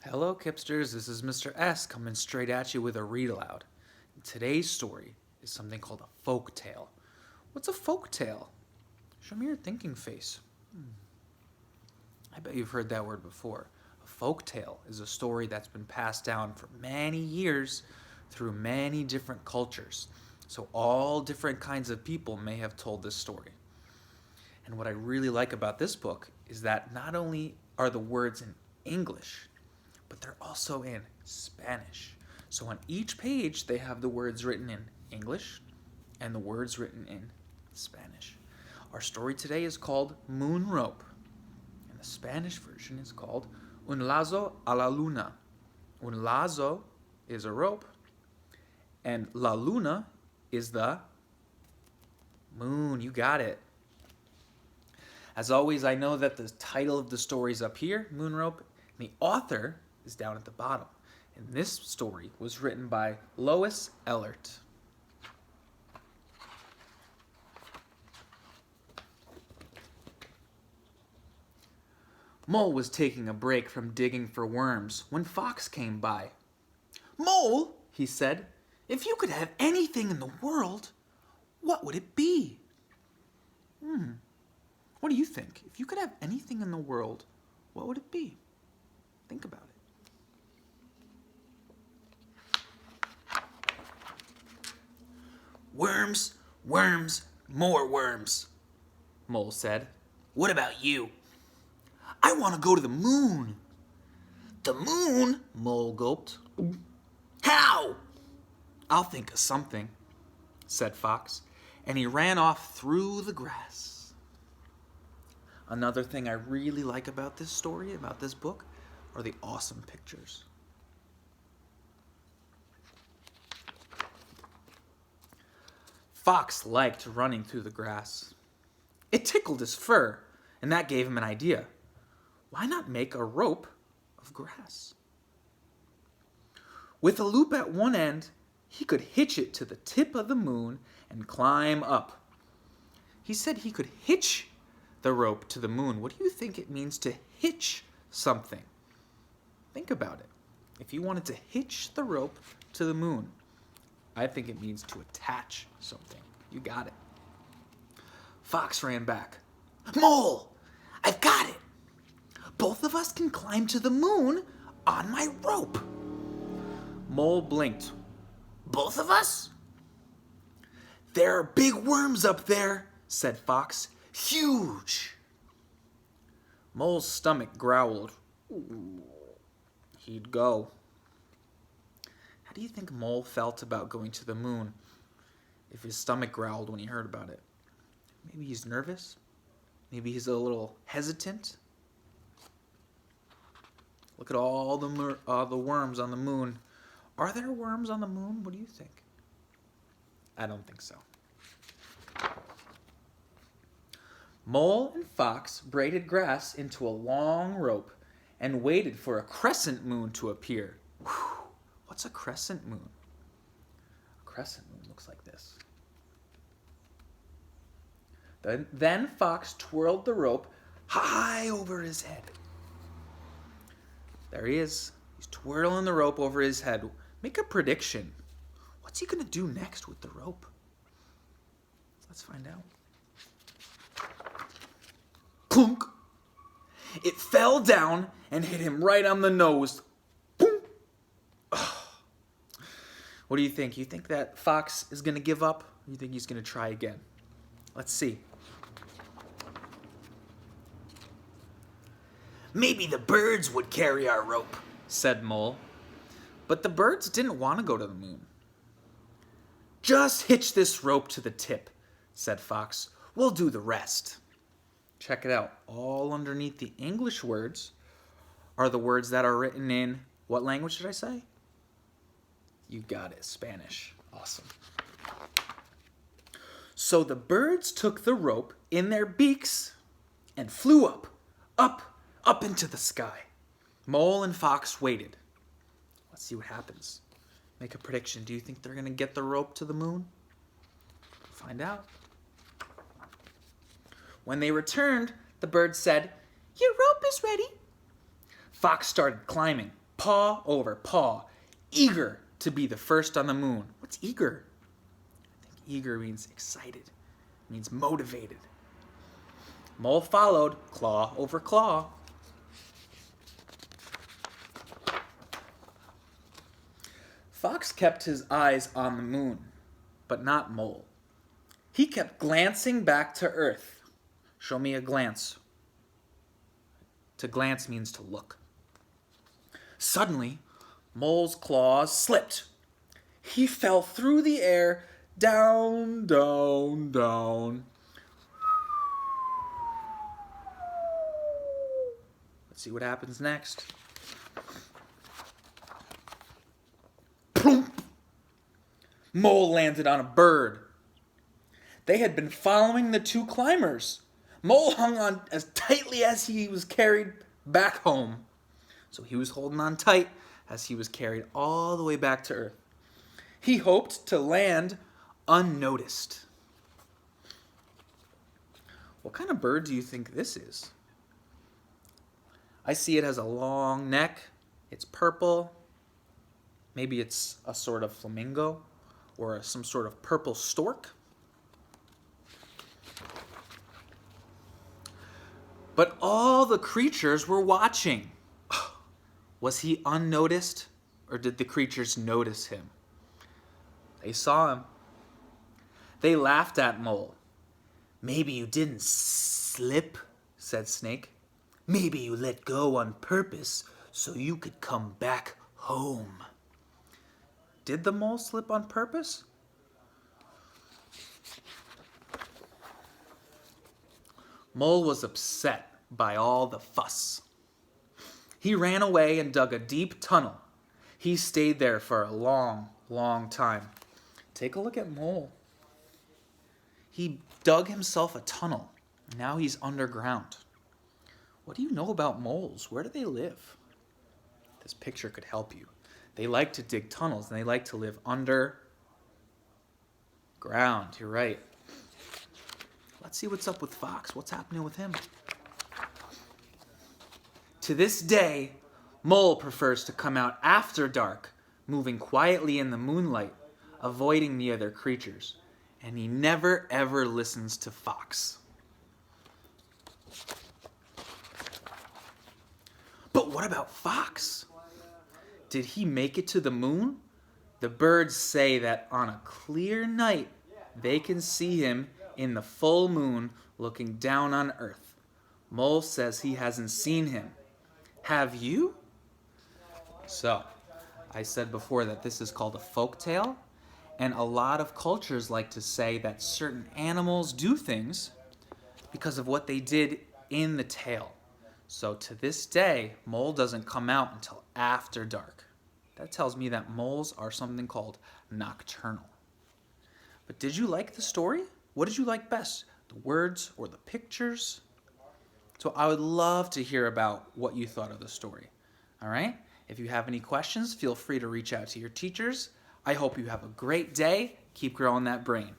Hello, Kipsters. This is Mr. S coming straight at you with a read aloud. Today's story is something called a folk tale. What's a folk tale? Show me your thinking face. I bet you've heard that word before. A folk tale is a story that's been passed down for many years through many different cultures. So all different kinds of people may have told this story. And what I really like about this book is that not only are the words in English, but they're also in Spanish. So on each page, they have the words written in English and the words written in Spanish. Our story today is called Moon Rope, and the Spanish version is called Un lazo a la luna. Un lazo is a rope, and la luna is the moon. You got it. As always, I know that the title of the story is up here, Moon Rope, and the author is down at the bottom. And this story was written by Lois Ehlert. Mole was taking a break from digging for worms when Fox came by. "Mole," he said, "if you could have anything in the world, what would it be?" What do you think? If you could have anything in the world, what would it be? Think about it. "Worms, worms, more worms," Mole said. "What about you?" "I want to go to the moon." "The moon?" Mole gulped. "How?" "I'll think of something," said Fox, and he ran off through the grass. Another thing I really like about this story, about this book, are the awesome pictures. Fox liked running through the grass. It tickled his fur, and that gave him an idea. Why not make a rope of grass? With a loop at one end, he could hitch it to the tip of the moon and climb up. He said he could hitch the rope to the moon. What do you think it means to hitch something? Think about it. If you wanted to hitch the rope to the moon, I think it means to attach something. You got it. Fox ran back. "Mole, I've got it. Both of us can climb to the moon on my rope." Mole blinked. "Both of us?" "There are big worms up there," said Fox. "Huge." Mole's stomach growled. He'd go. How do you think Mole felt about going to the moon if his stomach growled when he heard about it? Maybe he's nervous. Maybe he's a little hesitant. Look at all the worms on the moon. Are there worms on the moon? What do you think? I don't think so. Mole and Fox braided grass into a long rope and waited for a crescent moon to appear. Whew. What's a crescent moon? A crescent moon looks like this. Then Fox twirled the rope high over his head. There he is. He's twirling the rope over his head. Make a prediction. What's he going to do next with the rope? Let's find out. Clunk! It fell down and hit him right on the nose. Boom! Oh. What do you think? You think that Fox is going to give up? Or you think he's going to try again? Let's see. "Maybe the birds would carry our rope," said Mole. But the birds didn't want to go to the moon. "Just hitch this rope to the tip," said Fox. "We'll do the rest." Check it out. All underneath the English words are the words that are written in, what language did I say? You got it, Spanish. Awesome. So the birds took the rope in their beaks and flew up, up into the sky. Mole and Fox waited. Let's see what happens. Make a prediction. Do you think they're going to get the rope to the moon? Find out. When they returned, the bird said, "Your rope is ready." Fox started climbing. paw over paw, eager to be the first on the moon. What's eager? I think eager means excited, means motivated. Mole followed, claw over claw. Fox kept his eyes on the moon, but not Mole. He kept glancing back to Earth. Show me a glance. To glance means to look. Suddenly, Mole's claws slipped. He fell through the air, down, down, down. Let's see what happens next. Plump! Mole landed on a bird. They had been following the two climbers. Mole hung on as tightly as he was carried back home. So he was holding on tight as he was carried all the way back to Earth. He hoped to land unnoticed. What kind of bird do you think this is? I see it has a long neck. It's purple. Maybe it's a sort of flamingo or some sort of purple stork. But all the creatures were watching. Was he unnoticed, or did the creatures notice him? They saw him. They laughed at Mole. "Maybe you didn't slip," said Snake. "Maybe you let go on purpose so you could come back home." Did the mole slip on purpose? Mole was upset by all the fuss. He ran away and dug a deep tunnel. He stayed there for a long, long time. Take a look at Mole. He dug himself a tunnel. Now he's underground. What do you know about moles? Where do they live? This picture could help you. They like to dig tunnels and they like to live underground. You're right. Let's see what's up with Fox. What's happening with him? To this day, Mole prefers to come out after dark, moving quietly in the moonlight, avoiding the other creatures. And he never ever listens to Fox. But what about Fox? Did he make it to the moon? The birds say that on a clear night, they can see him in the full moon looking down on Earth. Mole says he hasn't seen him. Have you? So, I said before that this is called a folk tale, and a lot of cultures like to say that certain animals do things because of what they did in the tale. So to this day, Mole doesn't come out until after dark. That tells me that moles are something called nocturnal. But did you like the story? What did you like best? The words or the pictures? So I would love to hear about what you thought of the story. All right? If you have any questions, feel free to reach out to your teachers. I hope you have a great day. Keep growing that brain.